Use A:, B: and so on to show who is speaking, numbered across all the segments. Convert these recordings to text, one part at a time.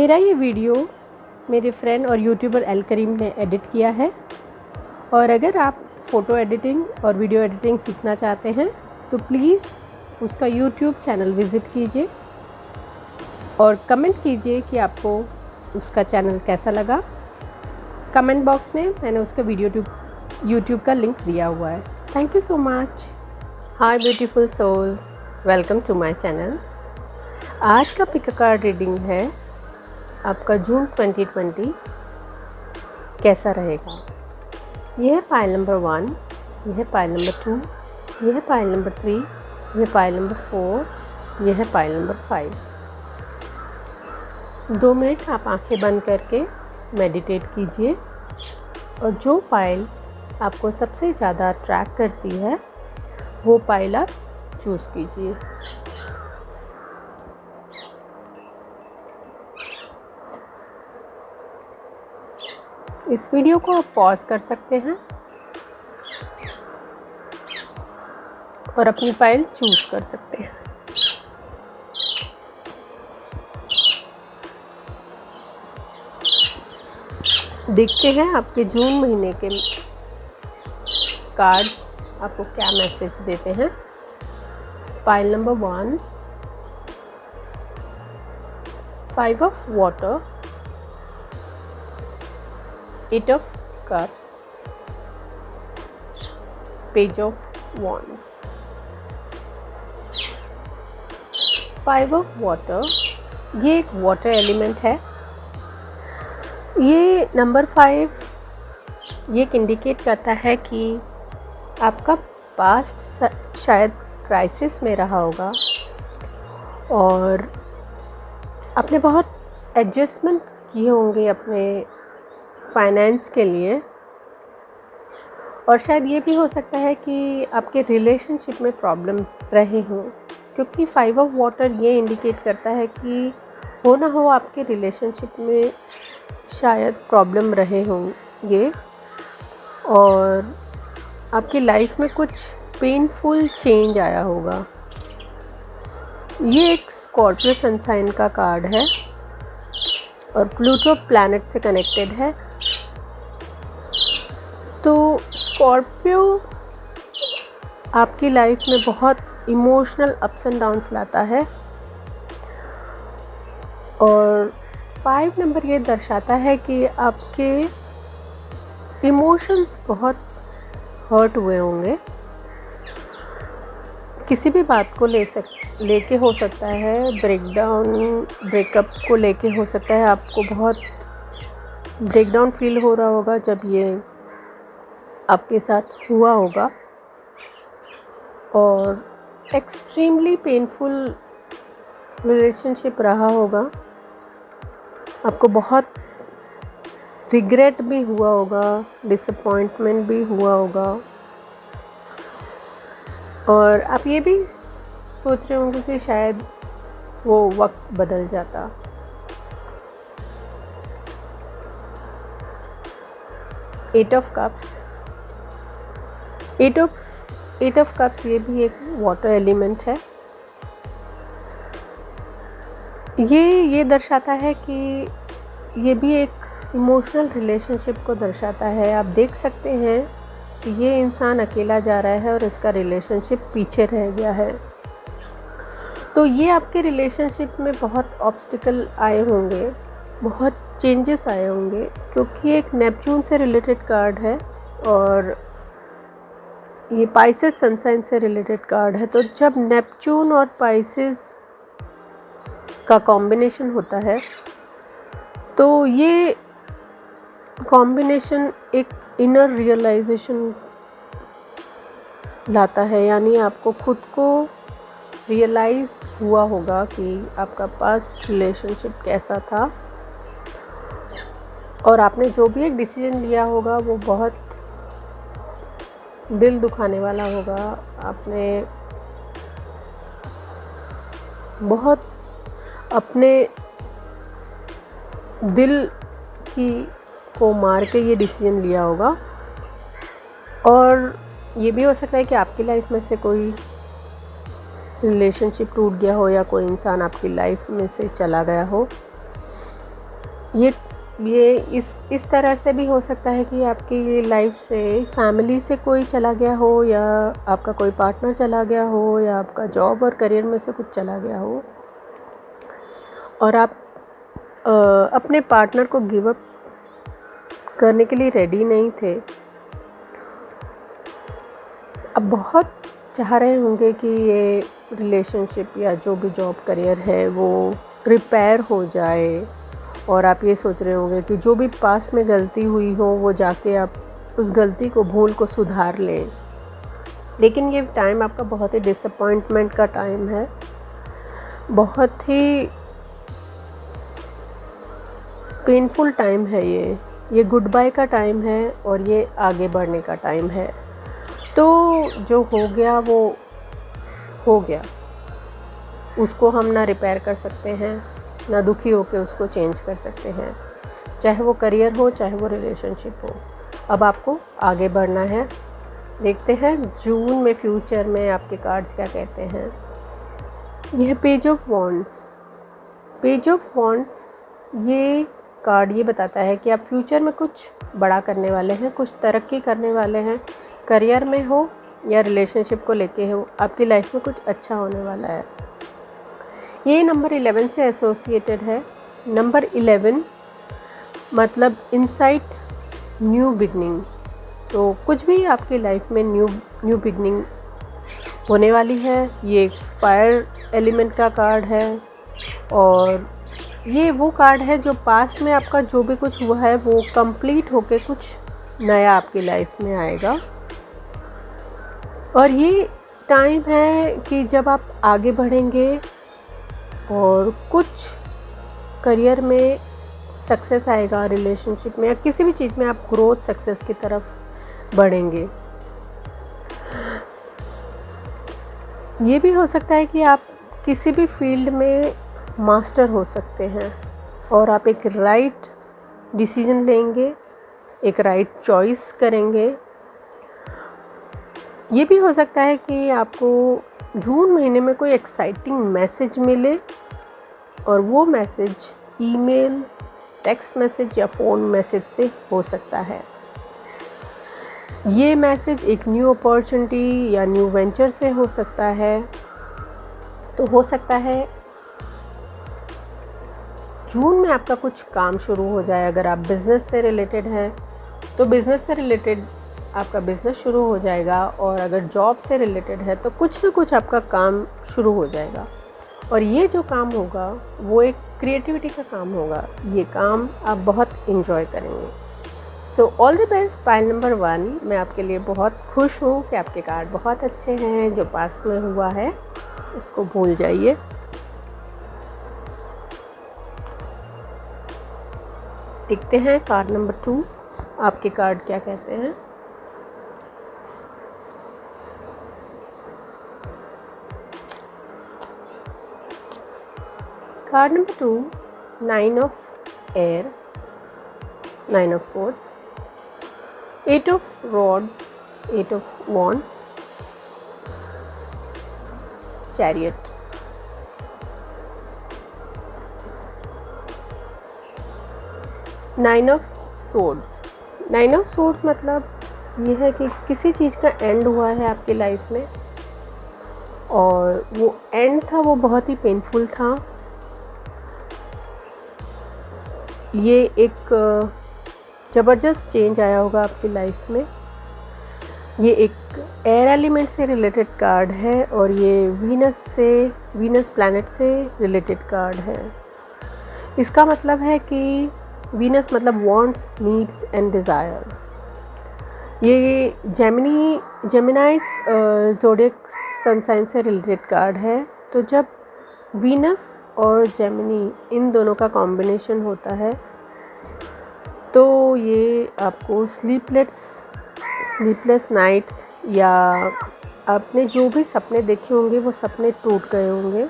A: मेरा ये वीडियो मेरे फ्रेंड और यूट्यूबर एल करीम ने एडिट किया है। और अगर आप फ़ोटो एडिटिंग और वीडियो एडिटिंग सीखना चाहते हैं तो प्लीज़ उसका यूट्यूब चैनल विज़िट कीजिए और कमेंट कीजिए कि आपको उसका चैनल कैसा लगा। कमेंट बॉक्स में मैंने उसका यूट्यूब का लिंक दिया हुआ है। Thank you so much. Hi beautiful souls, welcome to my channel. आज का पिक कार्ड रीडिंग है आपका जून 2020 कैसा रहेगा। यह है पाइल नंबर 1, यह है पाइल नंबर 2, यह है पाइल नंबर 3, यह है पाइल नंबर 4, यह है पाइल नंबर 5। 2 मिनट आप आंखें बंद करके मेडिटेट कीजिए और जो पाइल आपको सबसे ज़्यादा अट्रैक्ट करती है वो पाइल आप चूज़ कीजिए। इस वीडियो को आप पॉज कर सकते हैं और अपनी फाइल चूज कर सकते हैं। देखते हैं आपके जून महीने के कार्ड आपको क्या मैसेज देते हैं। File number 1, 5 of water, 8 of cups, page of wands। 5 of water, ये एक वाटर एलिमेंट है। ये नंबर 5 ये इंडिकेट करता है कि आपका पास्ट शायद क्राइसिस में रहा होगा और आपने बहुत एडजस्टमेंट किए होंगे अपने फाइनेंस के लिए। और शायद ये भी हो सकता है कि आपके रिलेशनशिप में प्रॉब्लम रहे हों, क्योंकि 5 ऑफ वाटर ये इंडिकेट करता है कि हो ना हो आपके रिलेशनशिप में शायद प्रॉब्लम रहे होंगे और आपकी लाइफ में कुछ पेनफुल चेंज आया होगा। ये एक स्कॉर्पियो सन साइन का कार्ड है और प्लूटो प्लैनेट से कनेक्टेड है। तो स्कॉर्पियो आपकी लाइफ में बहुत इमोशनल अप्स एंड डाउन्स लाता है और 5 नंबर ये दर्शाता है कि आपके इमोशंस बहुत हर्ट हुए होंगे। किसी भी बात को लेके हो सकता है, ब्रेकअप को लेके हो सकता है। आपको बहुत ब्रेकडाउन फील हो रहा होगा जब ये आपके साथ हुआ होगा और एक्सट्रीमली पेनफुल रिलेशनशिप रहा होगा। आपको बहुत रिग्रेट भी हुआ होगा, डिसअपॉइंटमेंट भी हुआ होगा और आप ये भी सोच रहे होंगे कि शायद वो वक्त बदल जाता। एट ऑफ कप्स ये भी एक वाटर एलिमेंट है। ये दर्शाता है कि ये भी एक इमोशनल रिलेशनशिप को दर्शाता है। आप देख सकते हैं कि ये इंसान अकेला जा रहा है और इसका रिलेशनशिप पीछे रह गया है। तो ये आपके रिलेशनशिप में बहुत ऑब्स्टिकल आए होंगे, बहुत चेंजेस आए होंगे, क्योंकि एक नेपच्यून से रिलेटेड कार्ड है और ये पाइसेस सन साइन से रिलेटेड कार्ड है। तो जब नेपच्यून और पाइसेस का कॉम्बिनेशन होता है तो ये कॉम्बिनेशन एक इनर रियलाइजेशन लाता है, यानी आपको खुद को रियलाइज़ हुआ होगा कि आपका पास्ट रिलेशनशिप कैसा था और आपने जो भी एक डिसीजन लिया होगा वो बहुत दिल दुखाने वाला होगा। आपने बहुत अपने दिल को मार के ये डिसीजन लिया होगा और ये भी हो सकता है कि आपकी लाइफ में से कोई रिलेशनशिप टूट गया हो या कोई इंसान आपकी लाइफ में से चला गया हो। ये इस तरह से भी हो सकता है कि आपकी लाइफ से, फैमिली से कोई चला गया हो, या आपका कोई पार्टनर चला गया हो, या आपका जॉब और करियर में से कुछ चला गया हो और आप अपने पार्टनर को गिव अप करने के लिए रेडी नहीं थे। अब बहुत चाह रहे होंगे कि ये रिलेशनशिप या जो भी जॉब करियर है वो रिपेयर हो जाए, और आप ये सोच रहे होंगे कि जो भी पास में गलती हुई हो वो जाके आप उस गलती को, भूल को सुधार लें। लेकिन ये टाइम आपका बहुत ही डिसअपॉइंटमेंट का टाइम है, बहुत ही पेनफुल टाइम है। ये गुड बाय का टाइम है और ये आगे बढ़ने का टाइम है। तो जो हो गया वो हो गया, उसको हम ना रिपेयर कर सकते हैं, ना दुखी होकर उसको चेंज कर सकते हैं, चाहे वो करियर हो, चाहे वो रिलेशनशिप हो। अब आपको आगे बढ़ना है। देखते हैं जून में फ्यूचर में आपके कार्ड्स क्या कहते हैं। यह page of wands, page of wands ये कार्ड ये बताता है कि आप फ्यूचर में कुछ बड़ा करने वाले हैं, कुछ तरक्की करने वाले हैं, करियर में हो या रिलेशनशिप को लेके हो, आपकी लाइफ में कुछ अच्छा होने वाला है। ये नंबर 11 से एसोसिएटेड है। नंबर 11 मतलब इनसाइट, न्यू बिगनिंग। तो कुछ भी आपकी लाइफ में न्यू बिगनिंग होने वाली है। ये फायर एलिमेंट का कार्ड है और ये वो कार्ड है जो पास्ट में आपका जो भी कुछ हुआ है वो कंप्लीट होके कुछ नया आपकी लाइफ में आएगा। और ये टाइम है कि जब आप आगे बढ़ेंगे और कुछ करियर में सक्सेस आएगा, रिलेशनशिप में या किसी भी चीज़ में आप ग्रोथ, सक्सेस की तरफ बढ़ेंगे। ये भी हो सकता है कि आप किसी भी फील्ड में मास्टर हो सकते हैं और आप एक राइट डिसीजन लेंगे, एक राइट चॉइस करेंगे। ये भी हो सकता है कि आपको जून महीने में कोई एक्साइटिंग मैसेज मिले और वो मैसेज ईमेल, टेक्स्ट मैसेज या फ़ोन मैसेज से हो सकता है। ये मैसेज एक न्यू अपॉर्चुनिटी या न्यू वेंचर से हो सकता है। तो हो सकता है जून में आपका कुछ काम शुरू हो जाए। अगर आप बिज़नेस से रिलेटेड हैं तो बिज़नेस से रिलेटेड आपका बिज़नेस शुरू हो जाएगा, और अगर जॉब से रिलेटेड है तो कुछ ना कुछ आपका काम शुरू हो जाएगा। और ये जो काम होगा वो एक क्रिएटिविटी का काम होगा। ये काम आप बहुत इन्जॉय करेंगे। सो all the best pile number 1। मैं आपके लिए बहुत खुश हूँ कि आपके कार्ड बहुत अच्छे हैं। जो पास्ट में हुआ है उसको भूल जाइए। देखते हैं कार्ड नंबर 2 आपके कार्ड क्या कहते हैं। Card number 2, 9 of air, 9 of swords, 8 of rods, 8 of wands, chariot। Nine of swords, 9 of swords मतलब ये है कि किसी चीज़ का एंड हुआ है आपकी लाइफ में, और वो एंड था वो बहुत ही पेनफुल था। ये एक ज़बरदस्त चेंज आया होगा आपकी लाइफ में। ये एक एयर एलिमेंट से रिलेटेड कार्ड है और ये वीनस प्लैनेट से रिलेटेड कार्ड है। इसका मतलब है कि वीनस मतलब वांट्स, नीड्स एंड डिज़ायर। ये जेमिनाइज ज़ोडिएक सन साइन से रिलेटेड कार्ड है। तो जब वीनस और जेमिनी इन दोनों का कॉम्बिनेशन होता है तो ये आपको स्लीपलेस नाइट्स या आपने जो भी सपने देखे होंगे वो सपने टूट गए होंगे।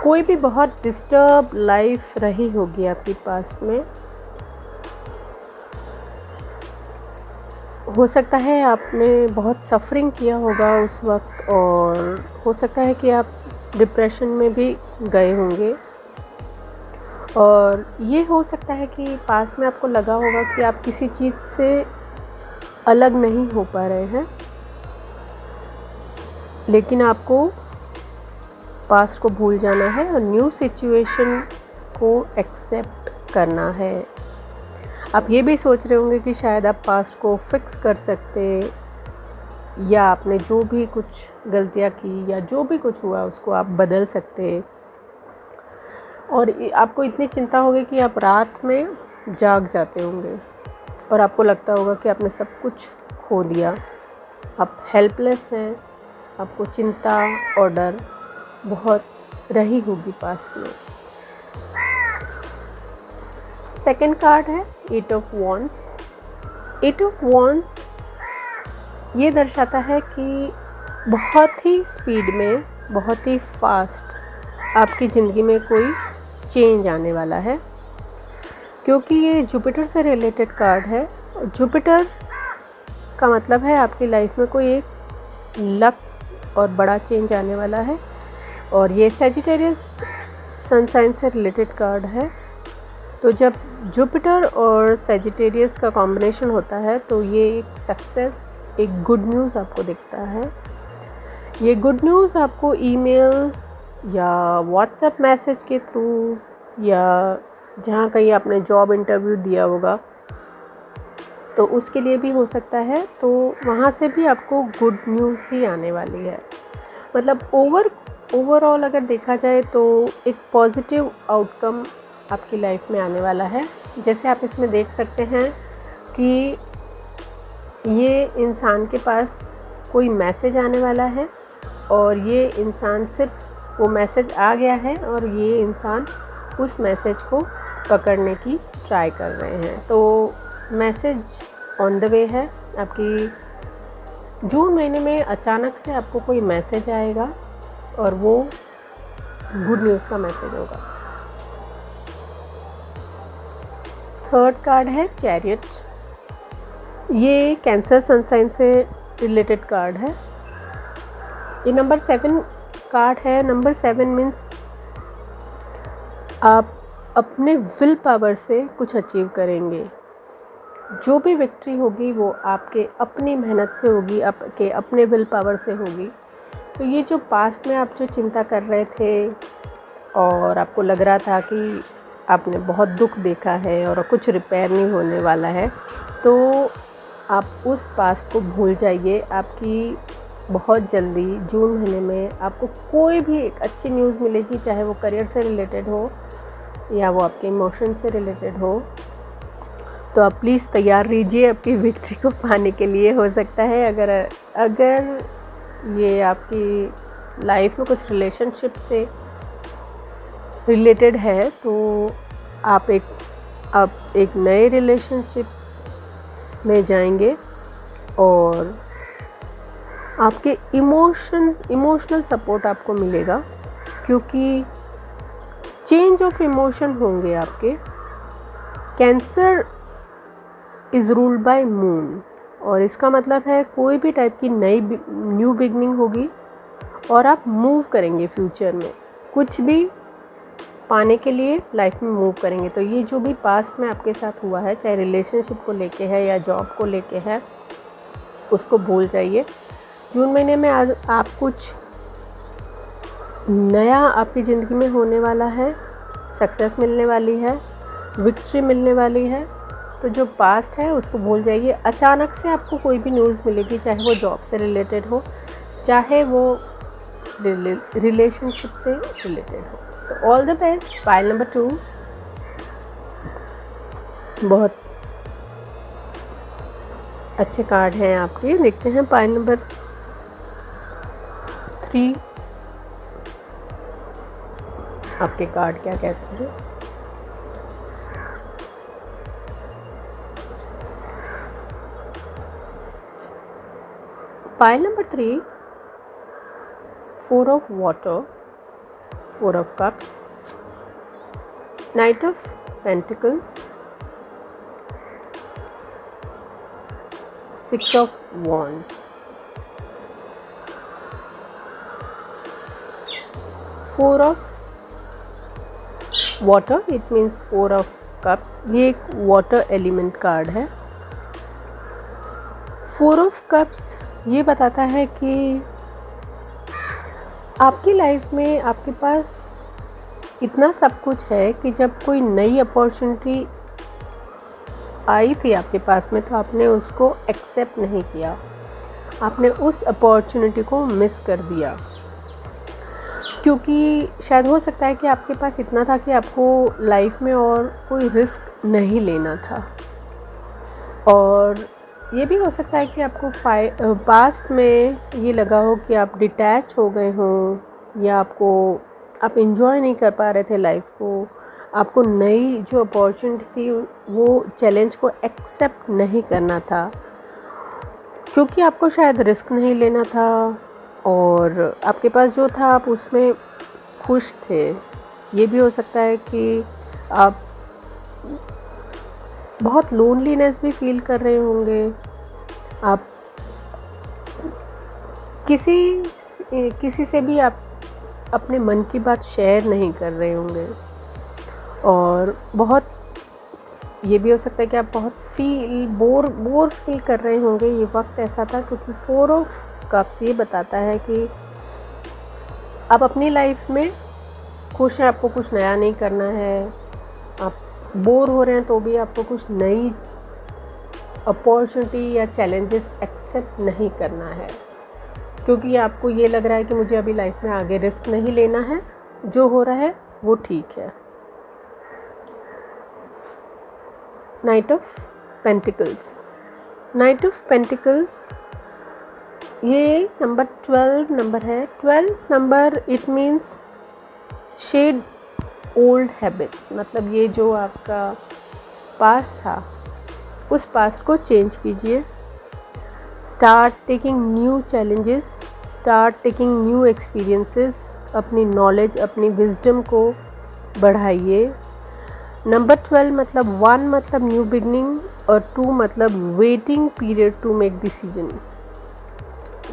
A: कोई भी बहुत डिस्टर्ब लाइफ रही होगी आपके पास में। हो सकता है आपने बहुत सफरिंग किया होगा उस वक्त, और हो सकता है कि आप डिप्रेशन में भी गए होंगे। और ये हो सकता है कि पास्ट में आपको लगा होगा कि आप किसी चीज़ से अलग नहीं हो पा रहे हैं, लेकिन आपको पास्ट को भूल जाना है और न्यू सिचुएशन को एक्सेप्ट करना है। आप ये भी सोच रहे होंगे कि शायद आप पास्ट को फिक्स कर सकते, या आपने जो भी कुछ गलतियाँ की या जो भी कुछ हुआ उसको आप बदल सकते, और आपको इतनी चिंता होगी कि आप रात में जाग जाते होंगे और आपको लगता होगा कि आपने सब कुछ खो दिया। आप हेल्पलेस हैं, आपको चिंता और डर बहुत रही होगी पास्ट में। सेकंड कार्ड है 8 ऑफ वॉन्ड्स। 8 ऑफ वॉन्ड्स ये दर्शाता है कि बहुत ही स्पीड में, बहुत ही फास्ट आपकी ज़िंदगी में कोई चेंज आने वाला है, क्योंकि ये जुपिटर से रिलेटेड कार्ड है। जुपिटर का मतलब है आपकी लाइफ में कोई एक लक और बड़ा चेंज आने वाला है, और ये सैजिटेरियस सन साइन से रिलेटेड कार्ड है। तो जब जुपिटर और सैजिटेरियस का कॉम्बिनेशन होता है तो ये एक सक्सेस, एक गुड न्यूज़ आपको दिखता है। ये गुड न्यूज़ आपको ईमेल या व्हाट्सएप मैसेज के थ्रू, या जहाँ कहीं आपने जॉब इंटरव्यू दिया होगा तो उसके लिए भी हो सकता है, तो वहाँ से भी आपको गुड न्यूज़ ही आने वाली है। मतलब ओवरऑल अगर देखा जाए तो एक पॉजिटिव आउटकम आपकी लाइफ में आने वाला है। जैसे आप इसमें देख सकते हैं कि ये इंसान के पास कोई मैसेज आने वाला है, और ये इंसान सिर्फ वो मैसेज आ गया है और ये इंसान उस मैसेज को पकड़ने की ट्राई कर रहे हैं। तो मैसेज ऑन द वे है। आपकी जून महीने में अचानक से आपको कोई मैसेज आएगा और वो गुड न्यूज़ का मैसेज होगा। थर्ड कार्ड है चैरियट। ये कैंसर सन साइन से रिलेटेड कार्ड है। ये नंबर 7 कार्ड है। नंबर 7 मीन्स आप अपने विल पावर से कुछ अचीव करेंगे। जो भी विक्ट्री होगी वो आपके अपनी मेहनत से होगी, आपके अपने विल पावर से होगी। तो ये जो पास्ट में आप जो चिंता कर रहे थे और आपको लग रहा था कि आपने बहुत दुख देखा है और कुछ रिपेयर नहीं होने वाला है, तो आप उस पास्ट को भूल जाइए। आपकी बहुत जल्दी जून महीने में आपको कोई भी एक अच्छी न्यूज़ मिलेगी, चाहे वो करियर से रिलेटेड हो या वो आपके इमोशन से रिलेटेड हो। तो आप प्लीज़ तैयार रहिए आपकी विक्ट्री को पाने के लिए। हो सकता है अगर ये आपकी लाइफ में कुछ रिलेशनशिप से रिलेटेड है तो आप एक नए रिलेशनशिप में जाएंगे और आपके इमोशनल सपोर्ट आपको मिलेगा, क्योंकि चेंज ऑफ इमोशन होंगे आपके। Cancer is ruled by moon, और इसका मतलब है कोई भी टाइप की न्यू बिगनिंग होगी और आप मूव करेंगे फ्यूचर में, कुछ भी पाने के लिए लाइफ में मूव करेंगे। तो ये जो भी पास्ट में आपके साथ हुआ है, चाहे रिलेशनशिप को लेके है या जॉब को लेके है, उसको भूल जाइए। जून महीने में आज आप कुछ नया आपकी ज़िंदगी में होने वाला है, सक्सेस मिलने वाली है, विक्ट्री मिलने वाली है। तो जो पास्ट है उसको भूल जाइए। अचानक से आपको कोई भी न्यूज़ मिलेगी, चाहे वो जॉब से रिलेटेड हो, चाहे वो रिलेशनशिप से रिलेटेड हो। तो all the best. Pile number 2 बहुत अच्छे कार्ड हैं आपके। देखते हैं पाइल नंबर 3 आपके कार्ड क्या कहते हैं। Pile number 3 4 of water, 4 of cups, night of pentacles, 6 of wands, 4 of water, it means 4 of cups. ये एक वाटर एलिमेंट कार्ड है। 4 ऑफ कप्स ये बताता है कि आपकी लाइफ में आपके पास इतना सब कुछ है कि जब कोई नई अपॉर्चुनिटी आई थी आपके पास में तो आपने उसको एक्सेप्ट नहीं किया, आपने उस अपॉर्चुनिटी को मिस कर दिया। क्योंकि शायद हो सकता है कि आपके पास इतना था कि आपको लाइफ में और कोई रिस्क नहीं लेना था, और ये भी हो सकता है कि आपको पास्ट में ये लगा हो कि आप डिटैच हो गए हों, या आप एंजॉय नहीं कर पा रहे थे लाइफ को, आपको नई जो अपॉर्चुनिटी थी वो चैलेंज को एक्सेप्ट नहीं करना था, क्योंकि आपको शायद रिस्क नहीं लेना था, और आपके पास जो था आप उसमें खुश थे। ये भी हो सकता है कि आप बहुत लोनलीनेस भी फील कर रहे होंगे, आप किसी से भी आप अपने मन की बात शेयर नहीं कर रहे होंगे, और बहुत ये भी हो सकता है कि आप बहुत बोर फील कर रहे होंगे। ये वक्त ऐसा था क्योंकि 4 ऑफ कप्स ये बताता है कि आप अपनी लाइफ में खुश हैं, आपको कुछ नया नहीं करना है, आप बोर हो रहे हैं तो भी आपको कुछ नई अपॉर्चुनिटी या चैलेंजेस एक्सेप्ट नहीं करना है, क्योंकि आपको ये लग रहा है कि मुझे अभी लाइफ में आगे रिस्क नहीं लेना है, जो हो रहा है वो ठीक है। Knight of pentacles, knight of pentacles ये नंबर 12 नंबर है। 12 number it means shed old habits, मतलब ये जो आपका पास्ट था उस पास्ट को चेंज कीजिए। Start taking new challenges, start taking new experiences, अपनी नॉलेज अपनी विजडम को बढ़ाइए। नंबर 12 मतलब 1 मतलब न्यू बिगनिंग, और 2 मतलब waiting period to make decision.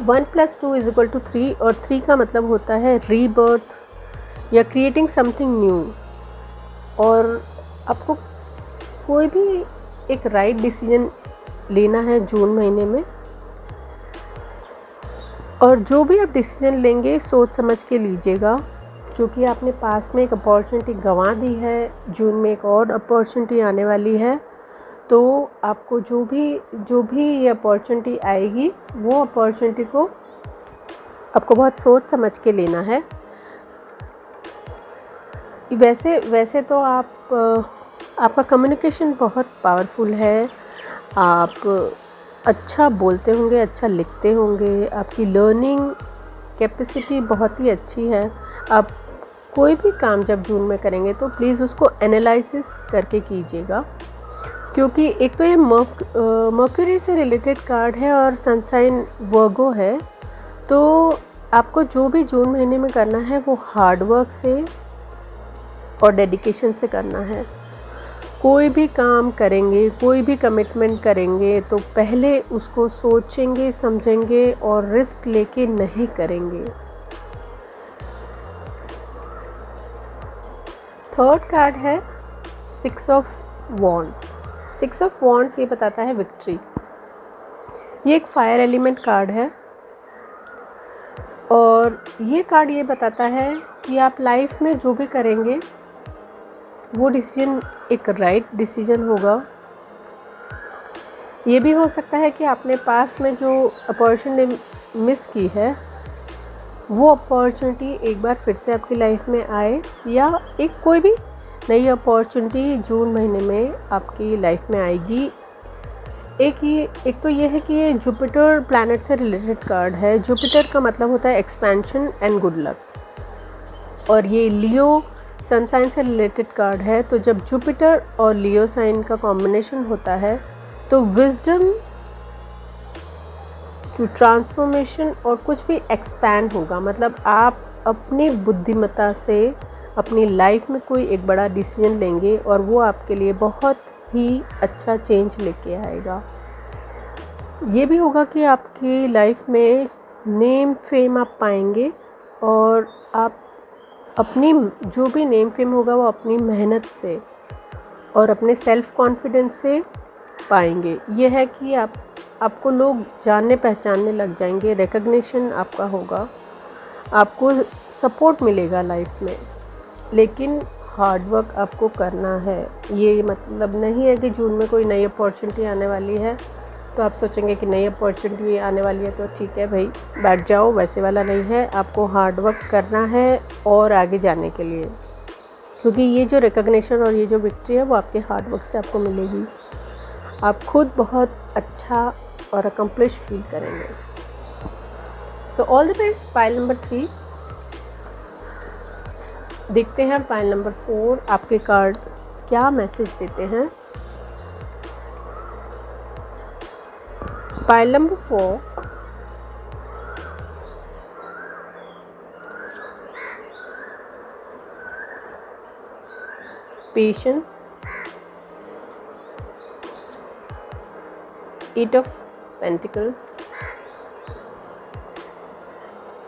A: 1 + 2 = 3, और 3 का मतलब होता है रीबर्थ या क्रिएटिंग समथिंग न्यू। और आपको कोई भी एक राइट डिसीजन लेना है जून महीने में, और जो भी आप डिसीजन लेंगे सोच समझ के लीजिएगा, क्योंकि आपने पास में एक अपॉर्चुनिटी गंवा दी है, जून में एक और अपॉर्चुनिटी आने वाली है, तो आपको जो भी ये अपॉर्चुनिटी आएगी वो अपॉर्चुनिटी को आपको बहुत सोच समझ के लेना है। वैसे तो आपका कम्युनिकेशन बहुत पावरफुल है, आप अच्छा बोलते होंगे, अच्छा लिखते होंगे, आपकी लर्निंग कैपेसिटी बहुत ही अच्छी है। आप कोई भी काम जब जून में करेंगे तो प्लीज़ उसको एनालिसिस करके कीजिएगा, क्योंकि एक तो ये मर्क्यूरी से रिलेटेड कार्ड है और सनसाइन वर्गो है, तो आपको जो भी जून महीने में करना है वो हार्ड वर्क से और डेडिकेशन से करना है। कोई भी काम करेंगे, कोई भी कमिटमेंट करेंगे तो पहले उसको सोचेंगे, समझेंगे और रिस्क लेके नहीं करेंगे। थर्ड कार्ड है 6 ऑफ वॉन्ड्स। 6 ऑफ वॉन्ड्स ये बताता है विक्ट्री। ये एक फायर एलिमेंट कार्ड है, और ये कार्ड ये बताता है कि आप लाइफ में जो भी करेंगे वो डिसीजन एक राइट डिसीजन होगा। ये भी हो सकता है कि आपने पास्ट में जो अपॉर्चुनिटी मिस की है वो अपॉर्चुनिटी एक बार फिर से आपकी लाइफ में आए, या एक कोई भी नई अपॉर्चुनिटी जून महीने में आपकी लाइफ में आएगी। एक तो ये है कि ये जुपिटर प्लैनेट से रिलेटेड कार्ड है। जुपिटर का मतलब होता है एक्सपेंशन एंड गुड लक, और ये लियो सन साइन से रिलेटेड कार्ड है। तो जब जुपिटर और लियो साइन का कॉम्बिनेशन होता है तो विजडम टू ट्रांसफॉर्मेशन और कुछ भी एक्सपैंड होगा, मतलब आप अपनी बुद्धिमत्ता से अपनी लाइफ में कोई एक बड़ा डिसीजन लेंगे और वो आपके लिए बहुत ही अच्छा चेंज लेके आएगा। ये भी होगा कि आपकी लाइफ में नेम फेम आप पाएंगे, और आप अपनी जो भी नेम फेम होगा वो अपनी मेहनत से और अपने सेल्फ कॉन्फिडेंस से पाएंगे। ये है कि आपको लोग जानने पहचानने लग जाएंगे, रिकग्निशन आपका होगा, आपको सपोर्ट मिलेगा लाइफ में। लेकिन हार्ड वर्क आपको करना है। ये मतलब नहीं है कि जून में कोई नई अपॉर्चुनिटी आने वाली है तो आप सोचेंगे कि नई अपॉर्चुनिटी आने वाली है तो ठीक है भाई बैठ जाओ, वैसे वाला नहीं है। आपको हार्ड वर्क करना है और आगे जाने के लिए, क्योंकि ये जो रिकग्निशन और ये जो विक्ट्री है वो आपके हार्ड वर्क से आपको मिलेगी। आप खुद बहुत अच्छा और अकम्प्लिश फील करेंगे। सो all the best. Pile number 3 देखते हैं। पाइल नंबर 4 आपके कार्ड क्या मैसेज देते हैं। Pile number 4 patience, 8 of pentacles,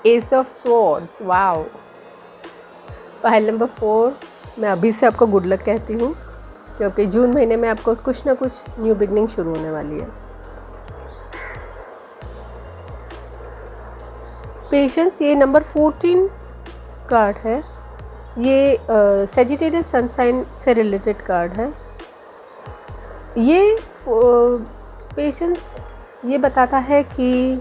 A: S of swords. Wow. Pile number 4 मैं अभी से आपको गुड लक कहती हूँ, क्योंकि जून महीने में आपको कुछ ना कुछ न्यू बिगनिंग शुरू होने वाली है। पेशेंस, ये नंबर 14 कार्ड है। ये सेजिटेरियस सन साइन से रिलेटेड कार्ड है। ये पेशेंस ये बताता है कि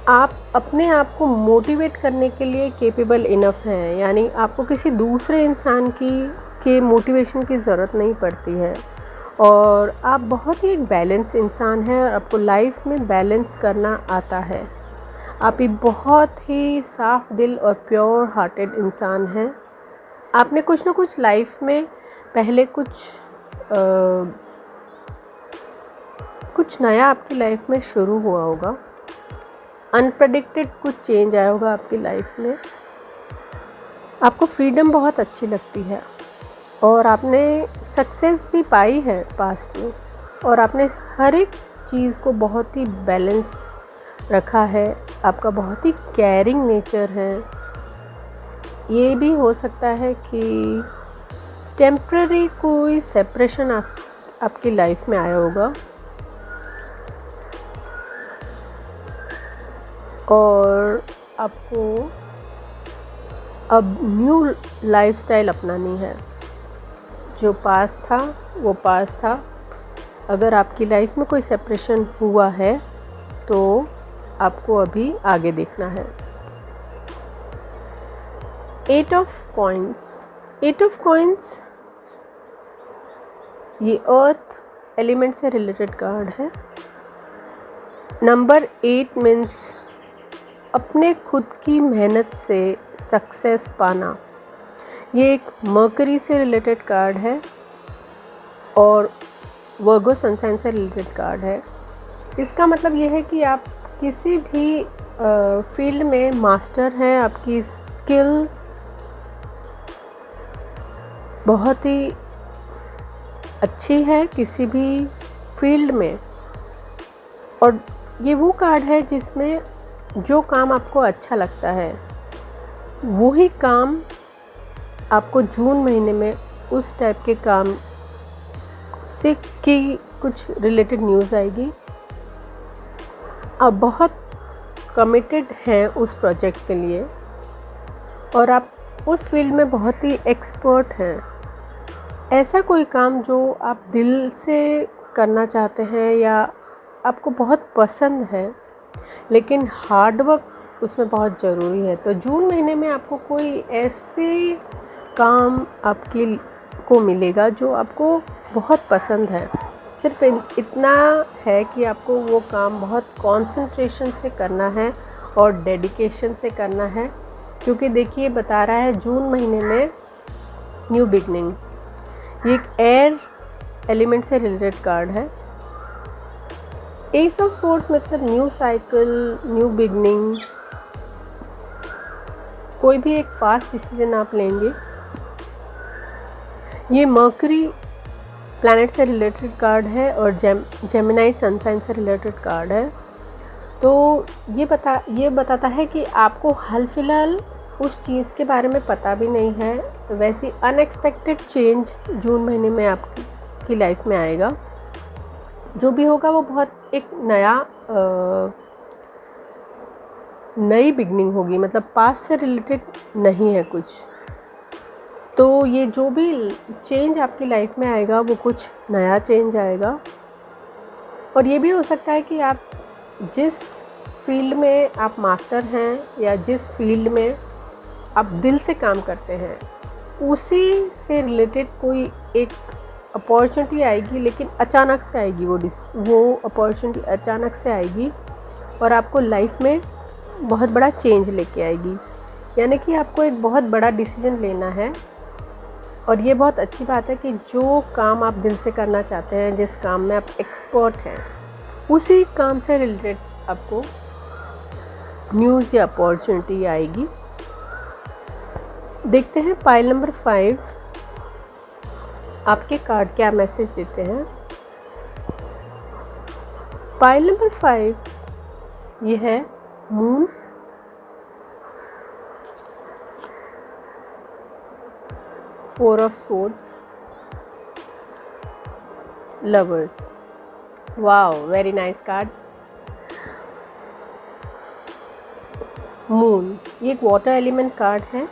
A: आप अपने आप को मोटिवेट करने के लिए केपेबल इनफ हैं, यानी आपको किसी दूसरे इंसान के मोटिवेशन की ज़रूरत नहीं पड़ती है। और आप बहुत ही एक बैलेंस इंसान हैं और आपको लाइफ में बैलेंस करना आता है। आप एक बहुत ही साफ दिल और प्योर हार्टेड इंसान हैं। आपने कुछ ना कुछ लाइफ में पहले कुछ नया आपकी लाइफ में शुरू हुआ होगा, अनप्रेडिक्टेड कुछ चेंज आया होगा आपकी लाइफ में। आपको फ्रीडम बहुत अच्छी लगती है और आपने सक्सेस भी पाई है पास्ट में, और आपने हर एक चीज़ को बहुत ही बैलेंस रखा है। आपका बहुत ही केयरिंग नेचर है। ये भी हो सकता है कि टेम्पररी कोई सेपरेशन आपकी लाइफ में आया होगा और आपको अब न्यू लाइफस्टाइल अपनानी है। जो पास था वो पास था। अगर आपकी लाइफ में कोई सेपरेशन हुआ है तो आपको अभी आगे देखना है। 8 ऑफ कॉइंस, 8 ऑफ कॉइंस ये अर्थ एलिमेंट से रिलेटेड कार्ड है। नंबर 8 मीन्स अपने खुद की मेहनत से सक्सेस पाना। ये एक मर्करी से रिलेटेड कार्ड है और वर्गो सन साइन से रिलेटेड कार्ड है। इसका मतलब ये है कि आप किसी भी फील्ड में मास्टर हैं, आपकी स्किल बहुत ही अच्छी है किसी भी फील्ड में। और ये वो कार्ड है जिसमें जो काम आपको अच्छा लगता है वही काम आपको जून महीने में उस टाइप के काम से की कुछ रिलेटेड न्यूज़ आएगी। आप बहुत कमिटेड हैं उस प्रोजेक्ट के लिए और आप उस फील्ड में बहुत ही एक्सपर्ट हैं। ऐसा कोई काम जो आप दिल से करना चाहते हैं या आपको बहुत पसंद है, लेकिन हार्ड वर्क उसमें बहुत ज़रूरी है। तो जून महीने में आपको कोई ऐसे काम आपके को मिलेगा जो आपको बहुत पसंद है। सिर्फ इतना है कि आपको वो काम बहुत कंसंट्रेशन से करना है और डेडिकेशन से करना है, क्योंकि देखिए बता रहा है जून महीने में न्यू बिगनिंग। ये एक एयर एलिमेंट से रिलेटेड कार्ड है। एस ऑफ सोर्स मतलब न्यू साइकिल, न्यू बिगनिंग, कोई भी एक फास्ट डिसीजन आप लेंगे। ये मर्करी प्लैनेट से रिलेटेड कार्ड है और जेमिनी सन साइन से रिलेटेड कार्ड है। तो ये बताता है कि आपको हाल फिलहाल उस चीज़ के बारे में पता भी नहीं है, वैसी अनएक्सपेक्टेड चेंज जून महीने में आपकी लाइफ में आएगा। जो भी होगा वो बहुत एक नई बिगनिंग होगी, मतलब पास्ट से रिलेटेड नहीं है कुछ। तो ये जो भी चेंज आपकी लाइफ में आएगा वो कुछ नया चेंज आएगा। और ये भी हो सकता है कि आप जिस फील्ड में आप मास्टर हैं या जिस फील्ड में आप दिल से काम करते हैं उसी से रिलेटेड कोई एक अपॉर्चुनिटी आएगी, लेकिन अचानक से आएगी। वो अपॉर्चुनिटी अचानक से आएगी और आपको लाइफ में बहुत बड़ा चेंज लेके आएगी। यानी कि आपको एक बहुत बड़ा डिसीजन लेना है। और ये बहुत अच्छी बात है कि जो काम आप दिल से करना चाहते हैं, जिस काम में आप एक्सपर्ट हैं, उसी काम से रिलेटेड आपको न्यूज़ या अपॉर्चुनिटी आएगी। देखते हैं पाइल नंबर 5 आपके कार्ड क्या मैसेज देते हैं। पाइल नंबर 5 ये है moon, four of swords, lovers. Wow, very nice card. Moon ये एक वाटर एलिमेंट कार्ड है।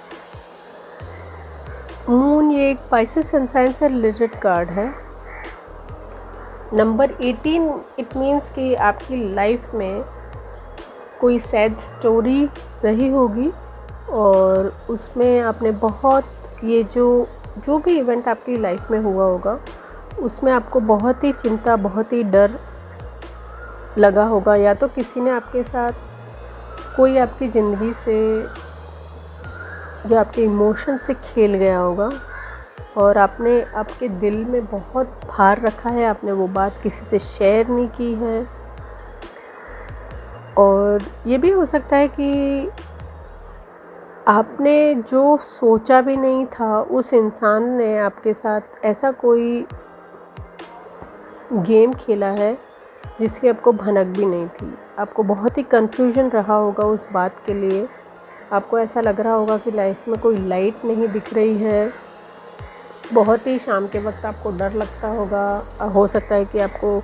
A: मून ये एक पाइसेस सन साइन से रिलेटेड कार्ड है। नंबर 18 इट मीन्स कि आपकी लाइफ में कोई सैड स्टोरी रही होगी और उसमें आपने बहुत ये जो भी इवेंट आपकी लाइफ में हुआ होगा उसमें आपको बहुत ही चिंता, बहुत ही डर लगा होगा। या तो किसी ने आपके साथ कोई आपकी ज़िंदगी से जो आपके इमोशन से खेल गया होगा और आपने आपके दिल में बहुत भार रखा है, आपने वो बात किसी से शेयर नहीं की है। और ये भी हो सकता है कि आपने जो सोचा भी नहीं था, उस इंसान ने आपके साथ ऐसा कोई गेम खेला है जिसकी आपको भनक भी नहीं थी। आपको बहुत ही कन्फ्यूजन रहा होगा उस बात के लिए। आपको ऐसा लग रहा होगा कि लाइफ में कोई लाइट नहीं दिख रही है। बहुत ही शाम के वक्त आपको डर लगता होगा। हो सकता है कि आपको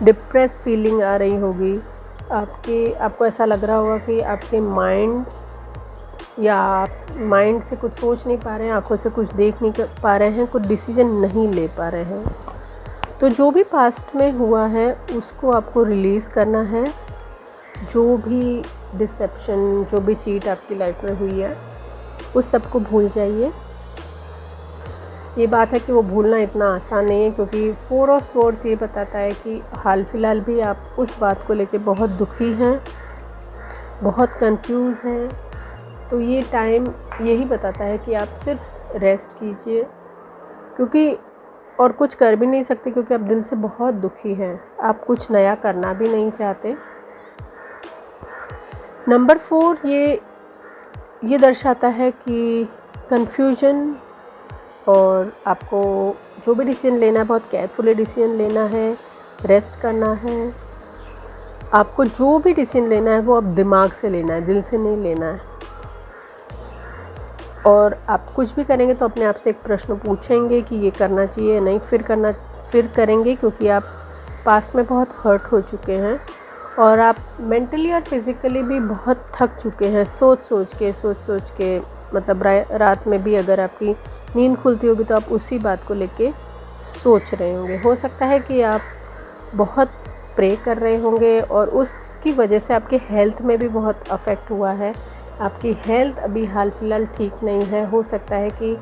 A: डिप्रेस फीलिंग आ रही होगी। आपको ऐसा लग रहा होगा कि आपके माइंड से कुछ सोच नहीं पा रहे हैं, आंखों से कुछ देख नहीं पा रहे हैं, कुछ डिसीजन नहीं ले पा रहे हैं। तो जो भी पास्ट में हुआ है उसको आपको रिलीज़ करना है। जो भी डिसेप्शन, जो भी चीट आपकी लाइफ में हुई है उस सब को भूल जाइए। ये बात है कि वो भूलना इतना आसान नहीं है, क्योंकि फोर ऑफ स्वॉर्ड्स ये बताता है कि हाल फिलहाल भी आप उस बात को लेके बहुत दुखी हैं, बहुत कंफ्यूज हैं। तो ये टाइम यही बताता है कि आप सिर्फ रेस्ट कीजिए, क्योंकि और कुछ कर भी नहीं सकते, क्योंकि आप दिल से बहुत दुखी हैं। आप कुछ नया करना भी नहीं चाहते। नंबर 4 ये दर्शाता है कि कंफ्यूजन, और आपको जो भी डिसीजन लेना है बहुत केयरफुली डिसीजन लेना है, रेस्ट करना है। आपको जो भी डिसीजन लेना है वो अब दिमाग से लेना है, दिल से नहीं लेना है। और आप कुछ भी करेंगे तो अपने आप से एक प्रश्न पूछेंगे कि ये करना चाहिए या नहीं, फिर करेंगे, क्योंकि आप पास्ट में बहुत हर्ट हो चुके हैं और आप मेंटली और फिज़िकली भी बहुत थक चुके हैं सोच सोच के। मतलब रात में भी अगर आपकी नींद खुलती होगी तो आप उसी बात को लेके सोच रहे होंगे। हो सकता है कि आप बहुत प्रे कर रहे होंगे और उसकी वजह से आपके हेल्थ में भी बहुत अफेक्ट हुआ है। आपकी हेल्थ अभी हाल फिलहाल ठीक नहीं है। हो सकता है कि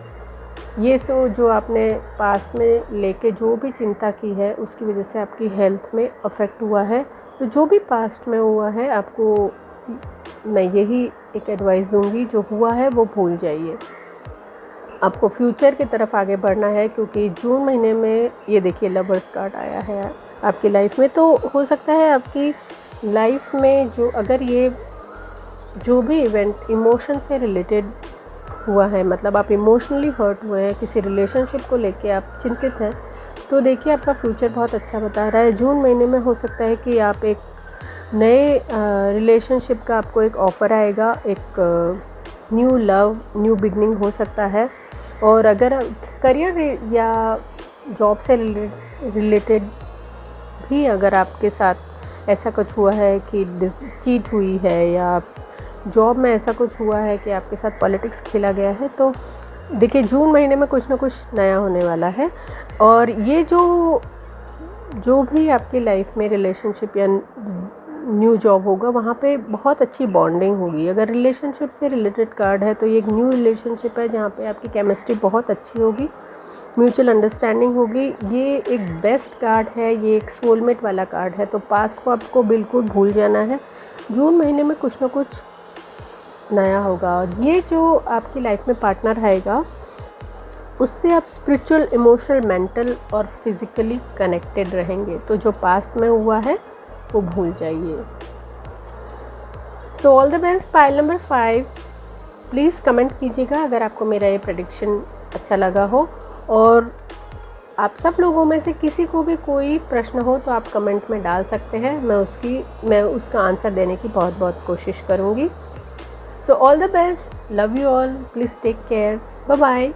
A: ये जो आपने पास्ट में लेके जो भी चिंता की है उसकी वजह से आपकी हेल्थ में अफेक्ट हुआ है। तो जो भी पास्ट में हुआ है, आपको मैं यही एक एडवाइस दूंगी, जो हुआ है वो भूल जाइए। आपको फ्यूचर की तरफ आगे बढ़ना है, क्योंकि जून महीने में ये देखिए लवर्स कार्ड आया है आपकी लाइफ में। तो हो सकता है आपकी लाइफ में जो भी इवेंट इमोशन से रिलेटेड हुआ है, मतलब आप इमोशनली हर्ट हुए हैं, किसी रिलेशनशिप को लेके आप चिंतित हैं, तो देखिए आपका फ्यूचर बहुत अच्छा बता रहा है। जून महीने में हो सकता है कि आप एक नए रिलेशनशिप का आपको एक ऑफ़र आएगा, एक न्यू लव, न्यू बिगनिंग हो सकता है। और अगर करियर या जॉब से रिलेटेड भी अगर आपके साथ ऐसा कुछ हुआ है कि चीट हुई है, या जॉब में ऐसा कुछ हुआ है कि आपके साथ पॉलिटिक्स खेला गया है, तो देखिए जून महीने में कुछ ना कुछ नया होने वाला है। और ये जो भी आपकी लाइफ में रिलेशनशिप या न्यू जॉब होगा, वहाँ पे बहुत अच्छी बॉन्डिंग होगी। अगर रिलेशनशिप से रिलेटेड कार्ड है तो ये एक न्यू रिलेशनशिप है जहाँ पे आपकी केमिस्ट्री बहुत अच्छी होगी, म्यूचुअल अंडरस्टैंडिंग होगी। ये एक बेस्ट कार्ड है, ये एक सोलमेट वाला कार्ड है। तो पास्ट को आपको बिल्कुल भूल जाना है, जून महीने में कुछ ना कुछ नया होगा। और ये जो आपकी लाइफ में पार्टनर आएगा, उससे आप स्पिरिचुअल, इमोशनल, मेंटल और फिज़िकली कनेक्टेड रहेंगे। तो जो पास्ट में हुआ है वो भूल जाइए। सो all the best pile number 5। Please comment कीजिएगा अगर आपको मेरा ये प्रेडिक्शन अच्छा लगा हो। और आप सब लोगों में से किसी को भी कोई प्रश्न हो तो आप कमेंट में डाल सकते हैं, मैं उसका आंसर देने की बहुत बहुत कोशिश करूँगी। So all the best, love you all, please take care, bye bye.